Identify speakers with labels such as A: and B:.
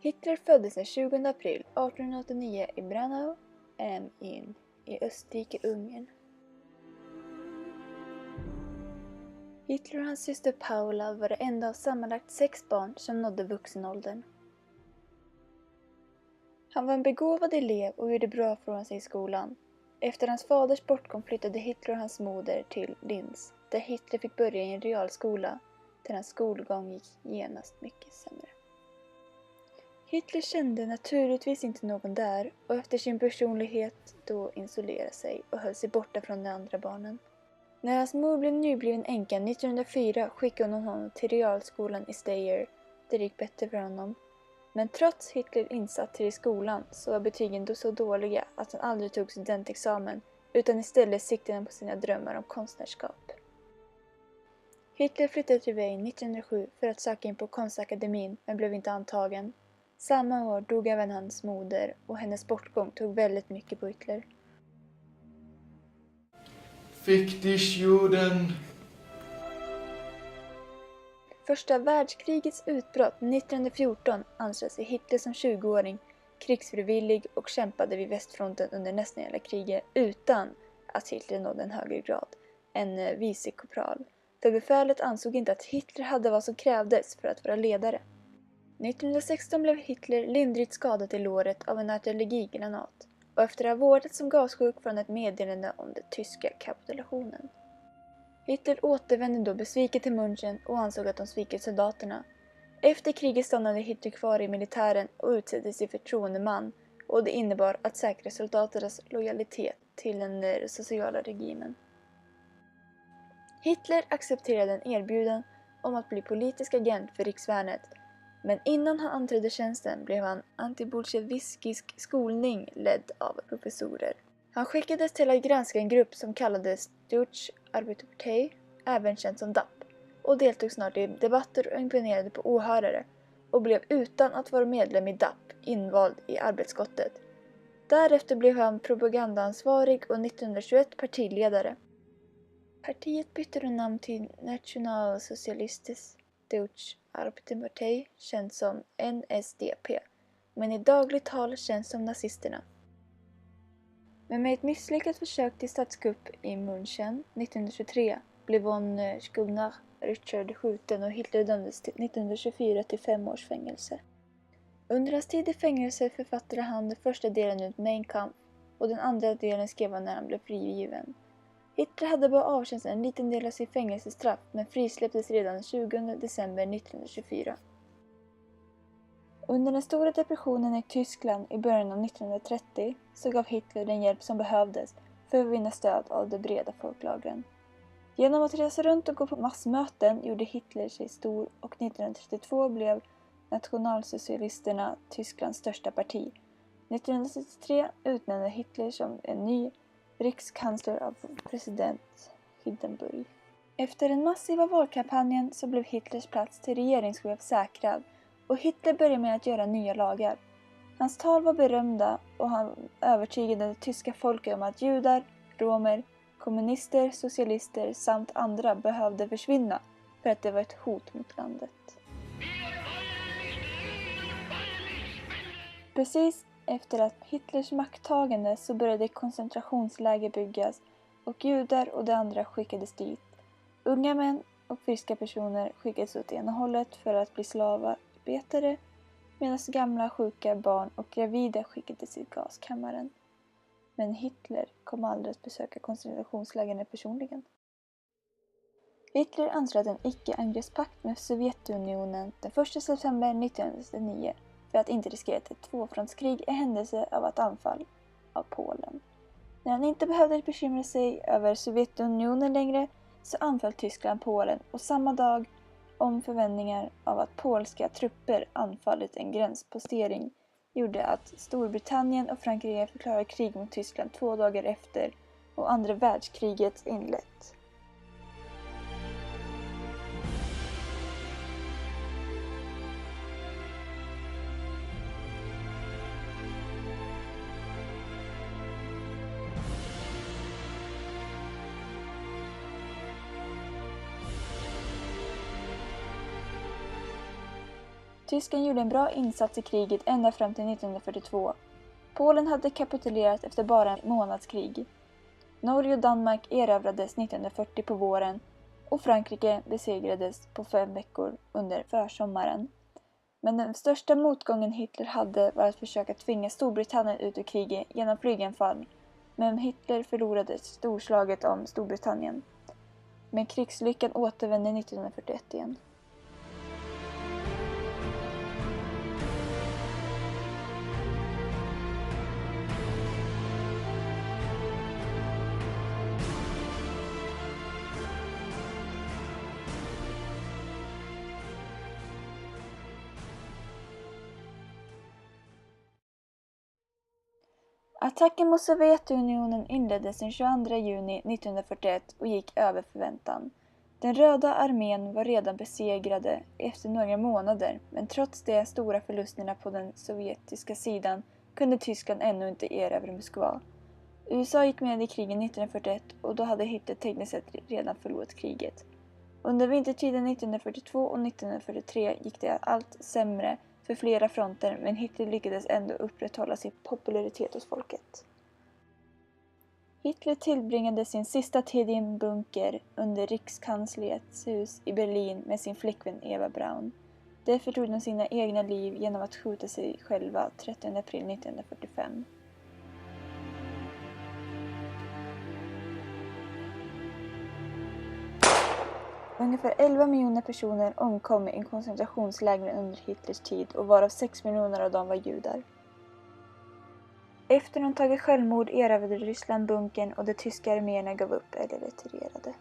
A: Hitler föddes den 20 april 1889 i Braunau am Inn i Österrike-Ungern. Hitler och hans syster Paula var det enda av sammanlagt 6 barn som nådde vuxenåldern. Han var en begåvad elev och gjorde bra från sig i skolan. Efter hans faders bortgång flyttade Hitler och hans moder till Linz, där Hitler fick börja i en realskola, där hans skolgång gick genast mycket sämre. Hitler kände naturligtvis inte någon där och efter sin personlighet då isolerade sig och höll sig borta från de andra barnen. När hans mor blev nybliven änka 1904 skickade hon honom till realskolan i Steyr, det gick bättre för honom. Men trots Hitler insatser i skolan så var betygen då så dåliga att han aldrig tog studentexamen utan istället siktade på sina drömmar om konstnärskap. Hitler flyttade till Wien 1907 för att söka in på konstakademin men blev inte antagen. Samma år dog även hans moder och hennes bortgång tog väldigt mycket på Hitler.
B: Fick dich Juden!
A: Första världskrigets utbrott 1914 anslöt sig Hitler som 20-åring krigsfrivillig och kämpade vid västfronten under nästan hela kriget utan att Hitler nådde en högre grad än vicekorpral. För befälet ansåg inte att Hitler hade vad som krävdes för att vara ledare. 1916 blev Hitler lindrigt skadad i låret av en artillerigranat och efter att ha vårdats som gassjuk från ett meddelande om den tyska kapitulationen. Hitler återvände då besviken till München och ansåg att de svikit soldaterna. Efter kriget stannade Hitler kvar i militären och utseddes till förtroendeman och det innebar att säkra soldaternas lojalitet till den sociala regimen. Hitler accepterade en erbjudan om att bli politisk agent för riksvärnet, men innan han anträdde tjänsten blev han antibolsjevikisk skolning ledd av professorer. Han skickades till att granska en grupp som kallades Deutsche Arbeiterpartei, även känd som DAP, och deltog snart i debatter och imponerade på åhörare och blev utan att vara medlem i DAP invald i arbetsutskottet. Därefter blev han propagandaansvarig och 1921 partiledare. Partiet bytte namn till Nationalsocialistisches Deutsche Arbeiterpartei, känd som NSDP, men i dagligt tal känns som nazisterna. Men med ett misslyckat försök till statskupp i München 1923 blev von Schullner Richard skjuten och Hitler dömdes till 1924 till 5 års fängelse. Under hans tid i fängelse författade han den första delen ut Mein Kampf och den andra delen skrev han när han blev frigiven. Hitler hade bara avtjänat en liten del av sitt fängelsestraff men frisläpptes redan 20 december 1924. Under den stora depressionen i Tyskland i början av 1930 så gav Hitler den hjälp som behövdes för att vinna stöd av de breda folklagren. Genom att resa runt och gå på massmöten gjorde Hitler sig stor och 1932 blev nationalsocialisterna Tysklands största parti. 1933 utnämnde Hitler som en ny rikskansler av president Hindenburg. Efter den massiva valkampanjen så blev Hitlers plats till regeringschef säkrad och Hitler började med att göra nya lagar. Hans tal var berömda och han övertygade det tyska folket om att judar, romer, kommunister, socialister samt andra behövde försvinna för att det var ett hot mot landet. Precis efter att Hitlers makttagande så började koncentrationsläger byggas och judar och de andra skickades dit. Unga män och friska personer skickades åt ena hållet för att bli slavarbetare medan gamla, sjuka, barn och gravida skickades till gaskammaren. Men Hitler kom aldrig att besöka koncentrationslägren personligen. Hitler anslöt en icke-angreppspakt med Sovjetunionen den 1 september 1909 för att inte riskera ett tvåfrontskrig i händelse av ett anfall av Polen. När han inte behövde bekymra sig över Sovjetunionen längre så anföll Tyskland Polen och samma dag om förväntningar av att polska trupper anfallit en gränspostering gjorde att Storbritannien och Frankrike förklarade krig mot Tyskland 2 dagar efter och andra världskriget inlett. Tyskland gjorde en bra insats i kriget ända fram till 1942. Polen hade kapitulerat efter bara en månads krig. Norge och Danmark erövrades 1940 på våren och Frankrike besegrades på 5 veckor under försommaren. Men den största motgången Hitler hade var att försöka tvinga Storbritannien ut ur kriget genom flyganfall. Men Hitler förlorade storslaget om Storbritannien. Men krigslyckan återvände 1941 igen. Attacken mot Sovjetunionen inleddes den 22 juni 1941 och gick över förväntan. Den röda armén var redan besegrade efter några månader, men trots de stora förlusterna på den sovjetiska sidan kunde Tyskland ännu inte erövra Moskva. USA gick med i kriget 1941 och då hade Hitler tekniskt sett redan förlorat kriget. Under vintertiden 1942 och 1943 gick det allt sämre för flera fronter, men Hitler lyckades ändå upprätthålla sin popularitet hos folket. Hitler tillbringade sin sista tid i en bunker under Rikskanslets hus i Berlin med sin flickvän Eva Braun. Därför tog de sina egna liv genom att skjuta sig själva 30 april 1945. Ungefär 11 miljoner personer omkom i koncentrationslägren under Hitlers tid och varav 6 miljoner av dem var judar. Efter de tagit självmord erövrade Ryssland bunkern och de tyska arméerna gav upp eller retirerade.